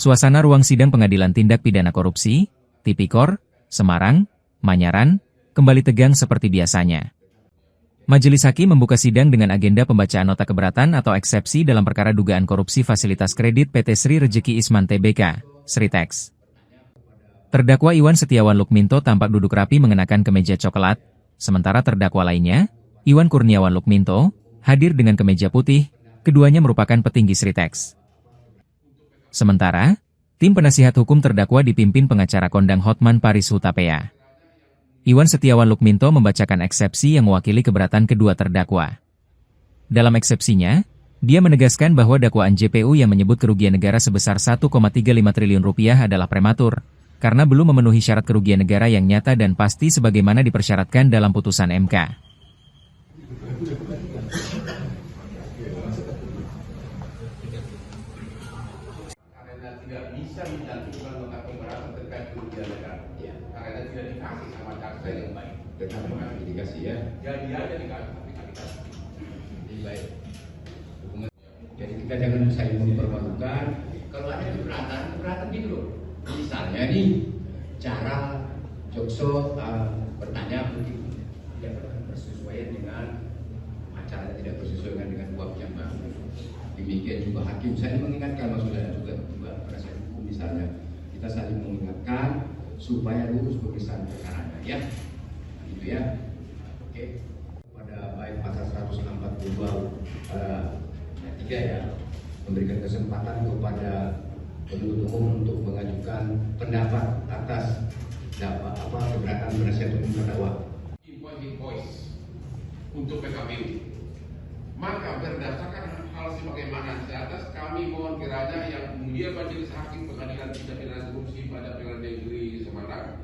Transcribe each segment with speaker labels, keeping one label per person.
Speaker 1: Suasana ruang sidang Pengadilan Tindak Pidana Korupsi, Tipikor, Semarang, Manyaran, kembali tegang seperti biasanya. Majelis Hakim membuka sidang dengan agenda pembacaan nota keberatan atau eksepsi dalam perkara dugaan korupsi fasilitas kredit PT Sri Rejeki Isman Tbk, Sritex. Terdakwa Iwan Setiawan Lukminto tampak duduk rapi mengenakan kemeja coklat, sementara terdakwa lainnya, Iwan Kurniawan Lukminto, hadir dengan kemeja putih, keduanya merupakan petinggi Sritex. Sementara, tim penasihat hukum terdakwa dipimpin pengacara kondang Hotman Paris Hutapea. Iwan Setiawan Lukminto membacakan eksepsi yang mewakili keberatan kedua terdakwa. Dalam eksepsinya, dia menegaskan bahwa dakwaan JPU yang menyebut kerugian negara sebesar 1,35 triliun rupiah adalah prematur, karena belum memenuhi syarat kerugian negara yang nyata dan pasti sebagaimana dipersyaratkan dalam putusan MK.
Speaker 2: Tidak bisa mencantumkan nota keberatan terkait kerugian negara, karena tidak dikasih sama jaksa yang baik.
Speaker 3: Tetap dikasih ya.
Speaker 2: Jadi aja dikasih, tapi tidak dikasih.
Speaker 3: Baik. Jadi kita jangan saling mempermalukan. Kalau ada keberatan gitu loh. Misalnya nih cara Jokso bertanya mungkin tidak bersesuaian dengan acara, tidak bersesuaian dengan uang yang bagus. Demikian juga hakim, saya mengingatkan maksudnya juga penasihat hukum misalnya, kita saling mengingatkan supaya lurus pemeriksaan perkaranya ya, gitu ya. Oke. Pada baik pasal 162 ayat 3 ya, memberikan kesempatan kepada penuntut umum untuk mengajukan pendapat atas keberatan penasihat hukum terdakwa.
Speaker 2: Invoice untuk PKPU. Maka berdasarkan hal sebagaimana di atas, kami mohon kiranya yang mulia Majelis Hakim Pengadilan Tindak Pidana Korupsi pada Pengadilan Negeri Semarang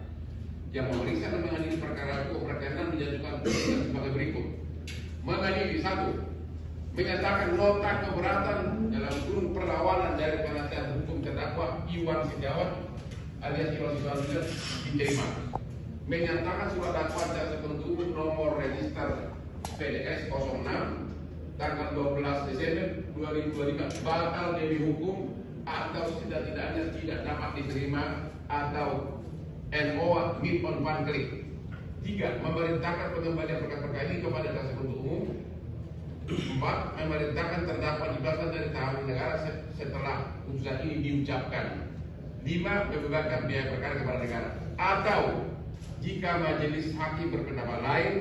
Speaker 2: yang memeriksa dan mengadili perkara hukum berkenan menjatuhkan putusan sebagai berikut. Mengadili 1. Menyatakan nota keberatan dalam kurung perlawanan dari penasihat hukum terdakwa Iwan Setiawan alias Iwan Setiawan diterima. Menyatakan surat dakwaan jaksa penuntut umum nomor register PDS 06 tanggal 12 Desember 2025 batal demi hukum atau setidak-tidaknya tidak dapat diterima atau NO meet on one click. 3. Memerintahkan pengembalian perkara ini kepada jaksa penuntut umum. 4. Memerintahkan terdakwa dibebaskan dari tahanan negara setelah putusan ini diucapkan. 5. Membebankan biaya perkara kepada negara. Atau jika majelis hakim berpendapat lain,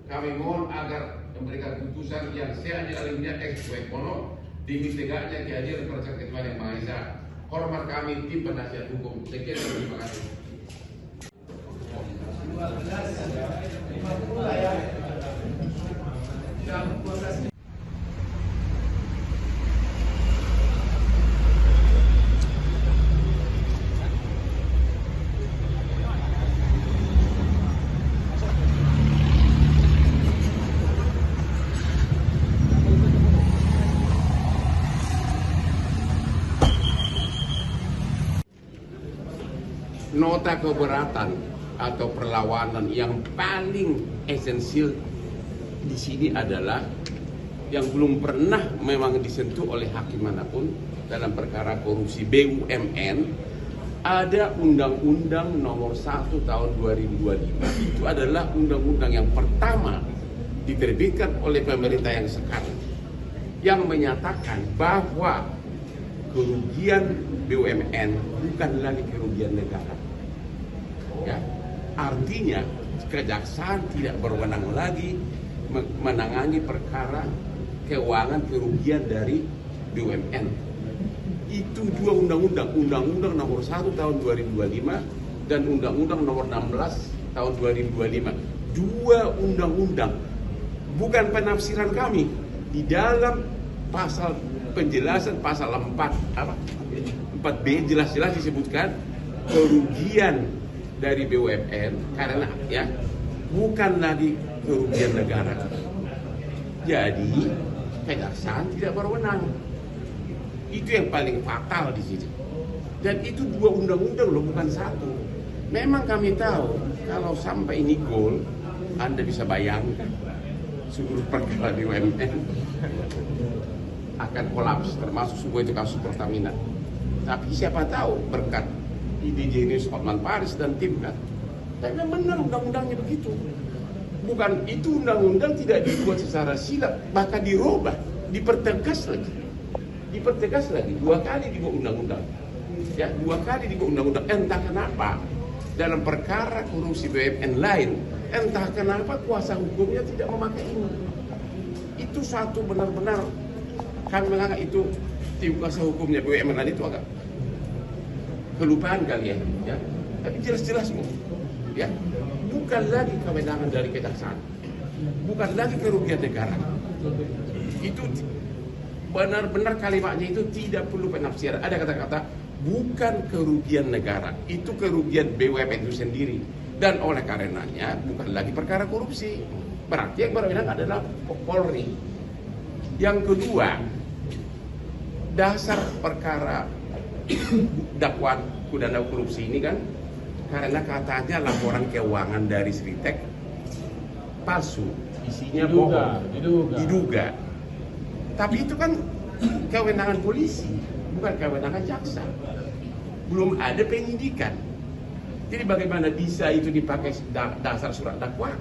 Speaker 2: kami mohon agar memberikan putusan yang seadil-adilnya ex pono demi tegaknya kehadiran percaya Tuhan Yang Maha Esa. Hormat kami tim penasihat hukum. Sekian dan terima kasih. Nota keberatan atau perlawanan yang paling esensial di sini adalah yang belum pernah memang disentuh oleh hakim manapun dalam perkara korupsi BUMN. Ada Undang-Undang Nomor 1 Tahun 2025. Itu adalah undang-undang yang pertama diterbitkan oleh pemerintah yang sekarang, yang menyatakan bahwa kerugian BUMN bukan lagi kerugian negara. Ya, artinya kejaksaan tidak berwenang lagi menangani perkara keuangan kerugian dari BUMN. Itu dua undang-undang, Undang-Undang Nomor 1 Tahun 2025 dan Undang-Undang Nomor 16 Tahun 2025. Dua undang-undang, bukan penafsiran kami. Di dalam pasal penjelasan pasal 4B jelas-jelas disebutkan kerugian dari BUMN karena ya bukan lagi kerugian negara. Jadi kejaksaan tidak berwenang. Itu yang paling fatal di situ. Dan itu dua undang-undang loh, bukan satu. Memang kami tahu kalau sampai ini goal, Anda bisa bayangkan seluruh perkara BUMN akan kolaps, termasuk semua itu kasus Pertamina. Tapi siapa tahu berkat ide jenius Hotman Paris dan tim kan. Tapi memang benar undang-undangnya begitu. Bukan itu, undang-undang tidak dibuat secara silap, bahkan dirubah, dipertegas lagi. Dipertegas lagi, 2 kali dibuat undang-undang. Ya, 2 kali dibuat undang-undang. Entah kenapa dalam perkara korupsi BUMN lain, entah kenapa kuasa hukumnya tidak memakai ini. Itu satu benar-benar kami menganggap itu tim kuasa hukumnya BUMN lain itu agak kelupaan kali ya. Tapi jelas-jelas ya, bukan lagi kewenangan dari kejaksaan, bukan lagi kerugian negara. Itu benar-benar kalimatnya itu tidak perlu penafsiran. Ada kata-kata bukan kerugian negara, itu kerugian BUMN itu sendiri. Dan oleh karenanya bukan lagi perkara korupsi. Berarti yang berwenang adalah Polri. Yang kedua, dasar perkara dakwaan pidana korupsi ini kan karena katanya laporan keuangan dari Sritek palsu, isinya bohong, diduga. Tapi itu kan kewenangan polisi, bukan kewenangan jaksa. Belum ada penyidikan. Jadi bagaimana bisa itu dipakai dasar surat dakwaan?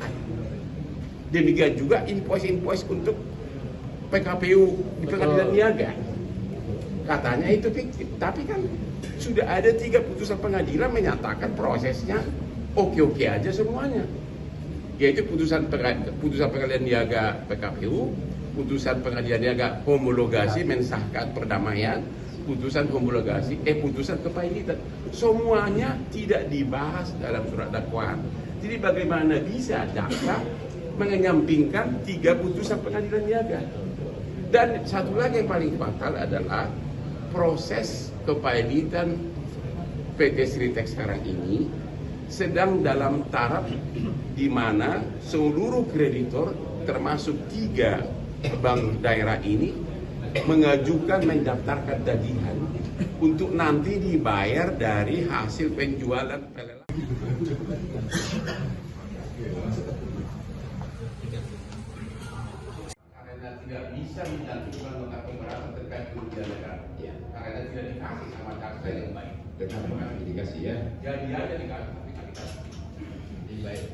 Speaker 2: Demikian juga invoice untuk PKPU di pengadilan niaga. Katanya itu fiktif, tapi kan sudah ada 3 putusan pengadilan menyatakan prosesnya oke-oke aja semuanya. Yaitu putusan pengadilan niaga PKPU, putusan pengadilan niaga homologasi mensahkan perdamaian, putusan kepailitan. Semuanya tidak dibahas dalam surat dakwaan. Jadi bagaimana bisa jaksa menyampingkan 3 putusan pengadilan niaga? Dan satu lagi yang paling fatal adalah proses kepailitan PT Sritek sekarang ini sedang dalam taraf di mana seluruh kreditor termasuk 3 bank daerah ini mengajukan mendaftarkan tagihan untuk nanti dibayar dari hasil penjualan pelelangan. Karena tidak bisa menentukan nota keberatan terkait kerugian negara. Ya. Karena tidak dikasih sama jaksa yang baik.
Speaker 3: Benar, dikasih ya.
Speaker 2: Jadi aja dikasih, tapi tidak dikasih.
Speaker 3: Baik.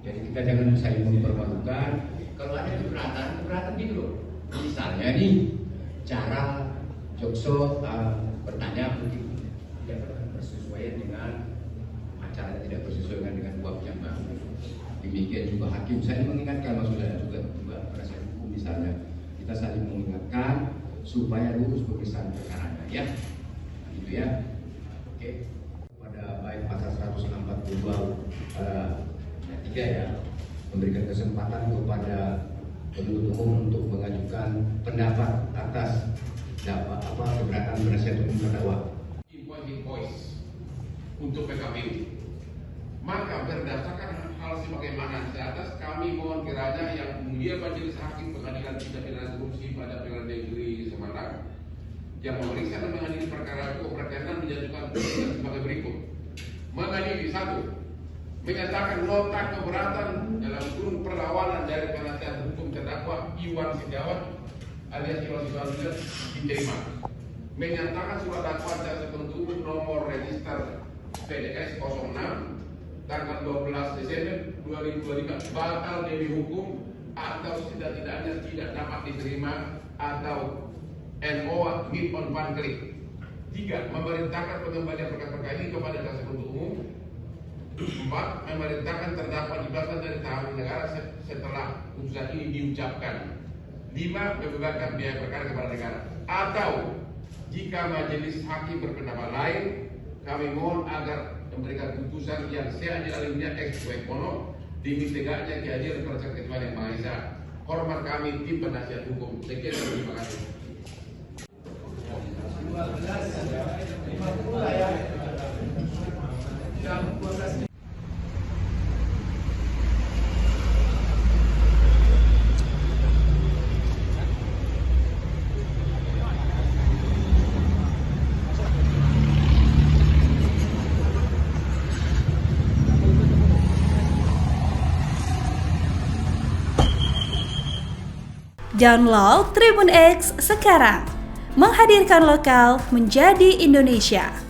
Speaker 3: Jadi kita jangan saling mempermalukan. Kalau ada keberatan gitu loh. Misalnya nih, cara Jokso bertanya mungkin tidak bersesuaian dengan acara, tidak bersesuaian dengan uang yang bagus. Demikian juga hakim, saya mengingatkan maksudnya juga penasihat hukum misalnya, kita saling mengingatkan supaya lurus pemeriksaan perkaranya ya, gitu ya. Oke. Pada baik pasal 162 ayat 3 ya, memberikan kesempatan kepada penuntut umum untuk mengajukan pendapat atas keberatan penasihat hukum terdakwa.
Speaker 2: Invoice untuk PKPU. Maka berdasarkan hal sebagaimana di atas, kami mohon kiranya yang mulia Majelis Hakim Pengadilan Tindak Pidana Korupsi pada Pengadilan Negeri Semarang yang memeriksa dan mengadili perkara berkenan menjatuhkan putusan sebagai berikut. Mengadili 1. Menyatakan nota keberatan dalam kurun perlawanan dari penasihat hukum terdakwa Iwan Setiawan alias Iwan Setiawan diterima. Menyatakan surat dakwaan jaksa penuntut umum nomor register PDS 06 tanggal 12 Desember 2025 batal demi hukum atau setidak-tidaknya tidak dapat diterima atau NO meet on panklik. 3. Memerintahkan pengembalian perkara ini kepada jaksa penuntut umum. 4. Memerintahkan terdakwa dibebaskan dari tahanan negara setelah putusan ini diucapkan. 5. Membebaskan biaya perkara kepada negara. Atau jika majelis hakim berpendapat lain, kami mohon agar memberikan putusan yang seadil-adilnya ex bono demi tegaknya keadilan percaya ketuhanan yang Maha Esa. Hormat kami tim penasihat hukum. Sekian, terima kasih.
Speaker 4: Download Tribun X sekarang. Menghadirkan lokal menjadi Indonesia.